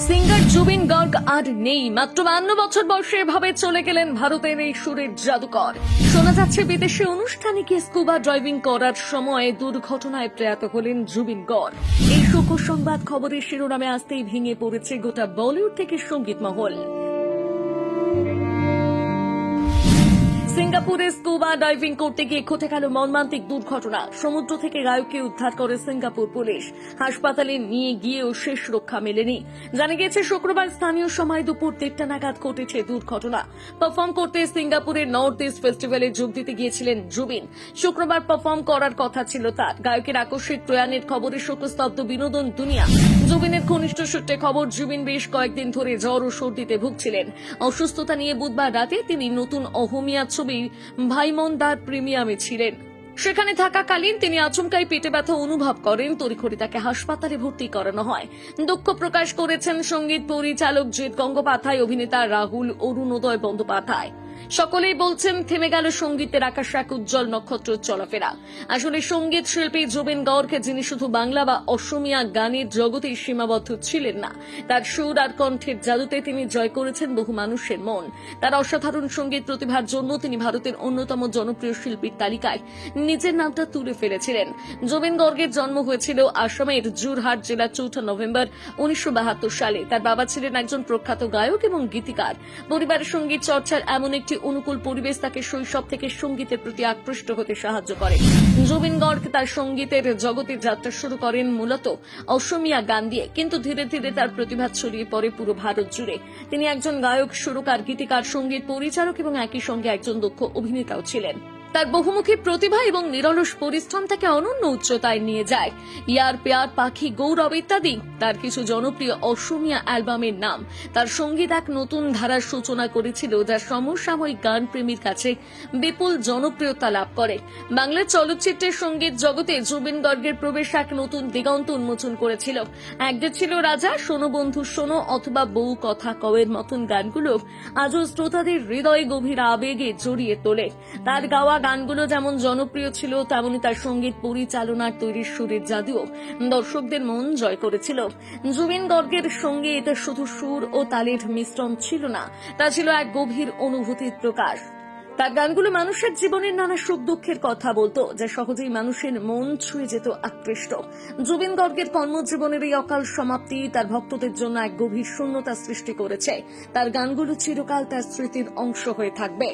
Singer Zubeen Garg আর নেই। মাত্র 52 বছর বয়সে এভাবে চলে গেলেন ভারতের এই সুরের জাদুকর। শোনা যাচ্ছে বিদেশে অনুষ্ঠানে গিয়ে স্কুবা ড্রাইভিং করার সময় দুর্ঘটনায় প্রয়াত হলেন জুবিন গার্গ। এই শোক সংবাদ খবরের শিরোনামে আসতেই ভেঙে পড়েছে গোটা বলিউড থেকে সঙ্গীত মহল। সিঙ্গাপুরে স্কুবা ডাইভিং করতে গিয়ে ঘটে গেল মর্মান্তিক দুর্ঘটনা। সমুদ্র থেকে গায়ককে উদ্ধার করে সিঙ্গাপুর পুলিশ। হাসপাতালে নিয়ে গিয়েও শেষ রক্ষা মেলেনি। জানা গেছে শুক্রবার স্থানীয় সময় দুপুর 1:30 নাগাদ ঘটেছে দুর্ঘটনা। পারফর্ম করতে সিঙ্গাপুরের নর্থ ইস্ট ফেস্টিভ্যালে যোগ দিতে গিয়েছিলেন জুবিন। শুক্রবার পারফর্ম করার কথা ছিল তার। গায়কের আকস্মিক প্রয়াণের খবরে শোকস্তব্ধ বিনোদন দুনিয়া। জুবিনের ঘনিষ্ঠ সূত্রে খবর, জুবিন বেশ কয়েকদিন ধরে জ্বর ও সর্দিতে ভুগছিলেন। অসুস্থতা নিয়ে বুধবার রাতে তিনি নতুন অহমিয়া ছবি ভাইমন্দার প্রিমিয়ামে ছিলেন। সেখানে থাকাকালীন তিনি আচমকাই পেটে ব্যথা অনুভব করেন। তড়িঘড়ি তাকে হাসপাতালে ভর্তি করানো হয়। দুঃখ প্রকাশ করেছেন সঙ্গীত পরিচালক জিৎ গঙ্গোপাধ্যায়, অভিনেতা রাহুল, অরুণোদয় বন্দ্যোপাধ্যায়। সকলেই বলছেন থেমে গেল সঙ্গীতের আকাশে এক উজ্জ্বল নক্ষত্র চলাফেরা। আসলে সঙ্গীত শিল্পী জুবিন গার্গ, যিনি শুধু বাংলা বা অসমিয়া গানের জগতেই সীমাবদ্ধ ছিলেন না, তার সুর আর কণ্ঠের জাদুতে তিনি জয় করেছেন বহু মানুষের মন। তার অসাধারণ সঙ্গীত প্রতিভার জন্য তিনি ভারতের অন্যতম জনপ্রিয় শিল্পীর তালিকায় নিজের নামটা তুলে ফেলেছিলেন। জুবিন গার্গের জন্ম হয়েছিল আসামের জোরহাট জেলার 4 নভেম্বর 1972 সালে। তার বাবা ছিলেন একজন প্রখ্যাত গায়ক এবং গীতিকার। পরিবারের সঙ্গীত চর্চার এমন একটি অনুকূল পরিবেশ তাকে শৈশব থেকে সঙ্গীতের প্রতি আকৃষ্ট হতে সাহায্য করে। জুবিন গার্গ তার সঙ্গীতের জগতে যাত্রা শুরু করেন মূলত অসমিয়া গান দিয়ে, কিন্তু ধীরে ধীরে তার প্রতিভা ছড়িয়ে পড়ে পুরো ভারত জুড়ে। তিনি একজন গায়ক, সুরকার, গীতিকার, সঙ্গীত পরিচালক এবং একই সঙ্গে একজন দক্ষ অভিনেতাও ছিলেন। তার বহুমুখী প্রতিভা এবং নিরলস পরিশ্রম তাকে অনন্য উচ্চতায় নিয়ে যায়। ইয়ার পেয়ার, পাখি, গৌরব ইত্যাদি তার কিছু জনপ্রিয় অসমিয়া অ্যালবামের নাম। তার সঙ্গীত এক নতুন ধারার সূচনা করেছিল, যা সমসাময়িক গান প্রেমীর কাছে বিপুল জনপ্রিয়তা লাভ করে। বাংলা চলচ্চিত্রের সঙ্গীত জগতে জুবিন গার্গের প্রবেশ এক নতুন দিগন্ত উন্মোচন করেছিল। একদিন ছিল রাজা, শোনো বন্ধু শোনো অথবা বউ কথা কওয়ের মতন গানগুলো আজও শ্রোতাদের হৃদয়ে গভীর আবেগে জড়িয়ে তোলে। তার গাওয়া গানগুলো যেমন জনপ্রিয় ছিল, তেমনি তার সঙ্গীত পরিচালনার তৈরির সুরের জাদুও দর্শকদের মন জয় করেছিল। জুবিন গার্গের সঙ্গীত শুধু সুর ও তালের মিশ্রণ ছিল না, তা ছিল এক গভীর অনুভূতির প্রকাশ। তার গানগুলো মানুষের জীবনের নানা সুখ দুঃখের কথা বলতো, যা সহজেই মানুষের মন ছুঁয়ে যেত আকৃষ্ট। জুবিন গার্গের কর্মজীবনের এই অকাল সমাপ্তি তার ভক্তদের জন্য এক গভীর শূন্যতা সৃষ্টি করেছে। তার গানগুলো চিরকাল তার স্মৃতির অংশ হয়ে থাকবে।